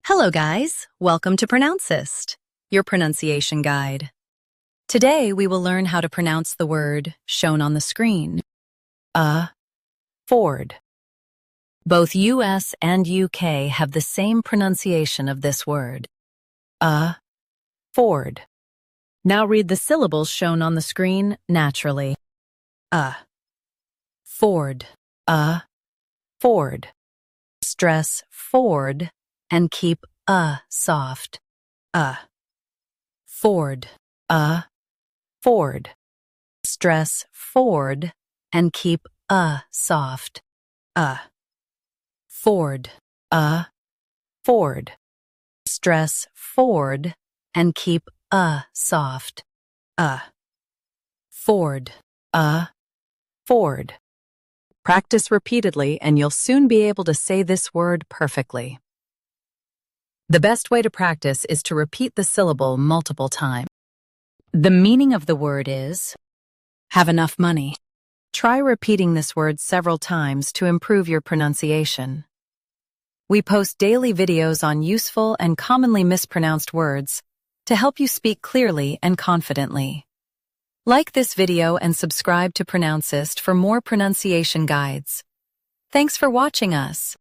Hello guys, welcome to Pronouncist, your pronunciation guide. Today we will learn how to pronounce the word shown on the screen. Ford. Both US and UK have the same pronunciation of this word. Ford. Now read the syllables shown on the screen naturally. Ford. Ford. Stress Ford and keep soft. Ford. Ford. Stress Ford and keep soft. Ford. Ford. Stress Ford and keep soft. Ford. Ford. Practice repeatedly and you'll soon be able to say this word perfectly. The best way to practice is to repeat the syllable multiple times. The meaning of the word is have enough money. Try repeating this word several times to improve your pronunciation. We post daily videos on useful and commonly mispronounced words to help you speak clearly and confidently. Like this video and subscribe to Pronouncist for more pronunciation guides. Thanks for watching us.